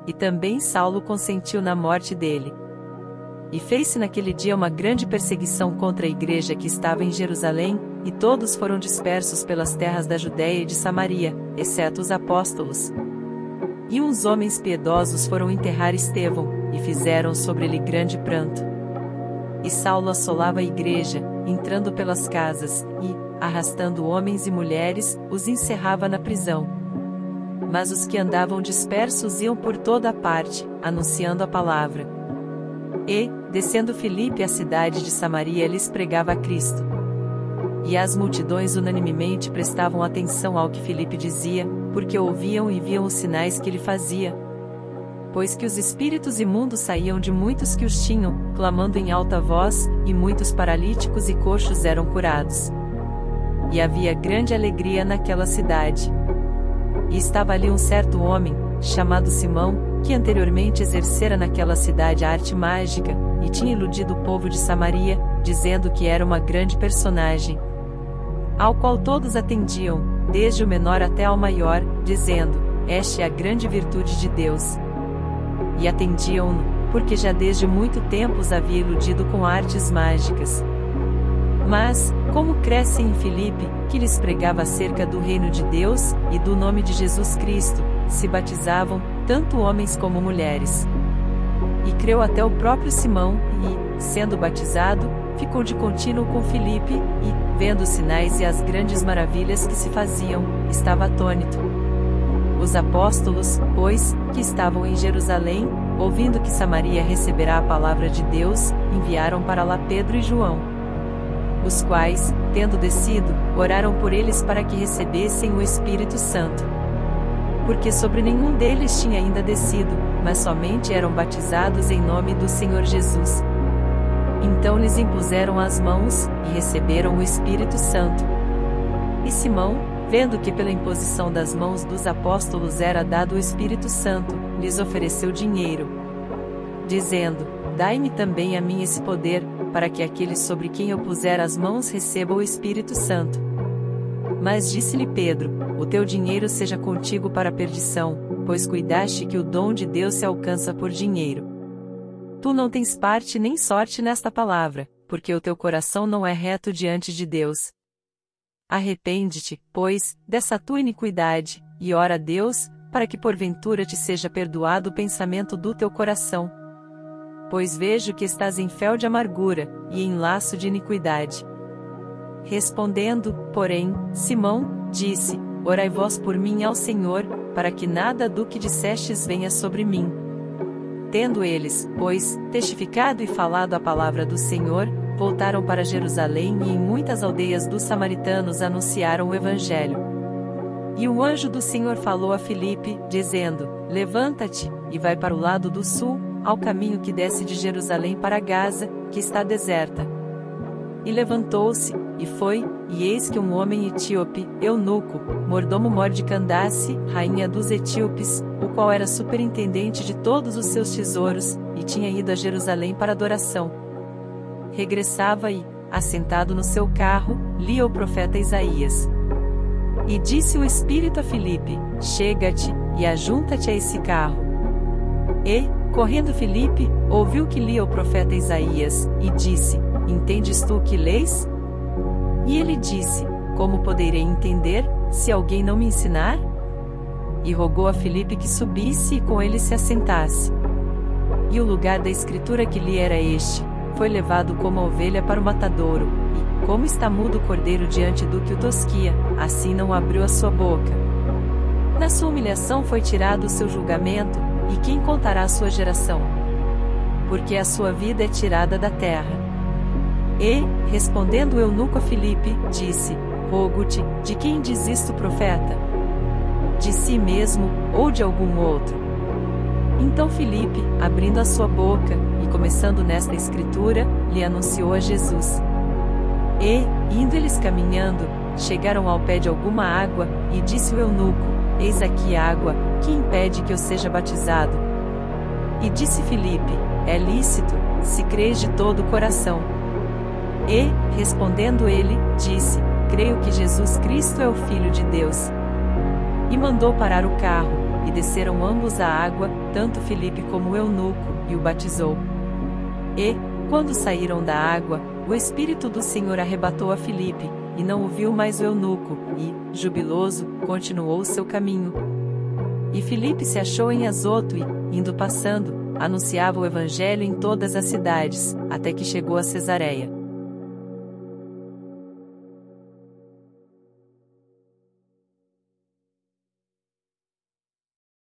e também Saulo consentiu na morte dele. E fez-se naquele dia uma grande perseguição contra a igreja que estava em Jerusalém, e todos foram dispersos pelas terras da Judéia e de Samaria, exceto os apóstolos. E uns homens piedosos foram enterrar Estevão, e fizeram sobre ele grande pranto. E Saulo assolava a igreja, entrando pelas casas, e, arrastando homens e mulheres, os encerrava na prisão. Mas os que andavam dispersos iam por toda a parte, anunciando a palavra. E, descendo Filipe à cidade de Samaria, lhes pregava a Cristo. E as multidões unanimemente prestavam atenção ao que Filipe dizia, porque ouviam e viam os sinais que ele fazia. Pois que os espíritos imundos saíam de muitos que os tinham, clamando em alta voz, e muitos paralíticos e coxos eram curados. E havia grande alegria naquela cidade. E estava ali um certo homem, chamado Simão, que anteriormente exercera naquela cidade a arte mágica, e tinha iludido o povo de Samaria, dizendo que era uma grande personagem, ao qual todos atendiam, desde o menor até ao maior, dizendo: esta é a grande virtude de Deus. E atendiam-no, porque já desde muito tempo os havia iludido com artes mágicas. Mas, como crescem em Filipe, que lhes pregava acerca do reino de Deus, e do nome de Jesus Cristo, se batizavam, tanto homens como mulheres. E creu até o próprio Simão, e, sendo batizado, ficou de contínuo com Filipe, e, vendo os sinais e as grandes maravilhas que se faziam, estava atônito. Os apóstolos, pois, que estavam em Jerusalém, ouvindo que Samaria receberá a palavra de Deus, enviaram para lá Pedro e João. Os quais, tendo descido, oraram por eles para que recebessem o Espírito Santo. Porque sobre nenhum deles tinha ainda descido, mas somente eram batizados em nome do Senhor Jesus. Então lhes impuseram as mãos, e receberam o Espírito Santo. E Simão, vendo que pela imposição das mãos dos apóstolos era dado o Espírito Santo, lhes ofereceu dinheiro, dizendo: dai-me também a mim esse poder, para que aquele sobre quem eu puser as mãos receba o Espírito Santo. Mas disse-lhe Pedro: o teu dinheiro seja contigo para a perdição, pois cuidaste que o dom de Deus se alcança por dinheiro. Tu não tens parte nem sorte nesta palavra, porque o teu coração não é reto diante de Deus. Arrepende-te, pois, dessa tua iniquidade, e ora a Deus, para que porventura te seja perdoado o pensamento do teu coração. Pois vejo que estás em fel de amargura, e em laço de iniquidade. Respondendo, porém, Simão, disse: orai vós por mim ao Senhor, para que nada do que dissestes venha sobre mim. Tendo eles, pois, testificado e falado a palavra do Senhor, voltaram para Jerusalém e em muitas aldeias dos samaritanos anunciaram o Evangelho. E o anjo do Senhor falou a Filipe, dizendo: levanta-te, e vai para o lado do sul, ao caminho que desce de Jerusalém para Gaza, que está deserta. E levantou-se, e foi, e eis que um homem etíope, eunuco, mordomo de Candace, rainha dos etíopes, o qual era superintendente de todos os seus tesouros, e tinha ido a Jerusalém para adoração. Regressava e, assentado no seu carro, lia o profeta Isaías. E disse o Espírito a Filipe: chega-te, e ajunta-te a esse carro. E, correndo Filipe, ouviu que lia o profeta Isaías, e disse: entendes tu o que lês? E ele disse: como poderei entender, se alguém não me ensinar? E rogou a Filipe que subisse e com ele se assentasse. E o lugar da escritura que li era este: foi levado como a ovelha para o matadouro, e, como está mudo o cordeiro diante do que o tosquia, assim não abriu a sua boca. Na sua humilhação foi tirado o seu julgamento, e quem contará a sua geração? Porque a sua vida é tirada da terra. E, respondendo o eunuco a Filipe, disse: rogo-te, de quem diz isto o profeta? De si mesmo, ou de algum outro? Então Filipe, abrindo a sua boca, e começando nesta escritura, lhe anunciou a Jesus. E, indo eles caminhando, chegaram ao pé de alguma água, e disse o eunuco: eis aqui água, que impede que eu seja batizado? E disse Filipe: é lícito, se crês de todo o coração. E, respondendo ele, disse: creio que Jesus Cristo é o Filho de Deus. E mandou parar o carro, e desceram ambos à água, tanto Filipe como o eunuco, e o batizou. E, quando saíram da água, o Espírito do Senhor arrebatou a Filipe, e não o viu mais o eunuco, e, jubiloso, continuou seu caminho. E Filipe se achou em Azoto e, indo passando, anunciava o evangelho em todas as cidades, até que chegou a Cesareia.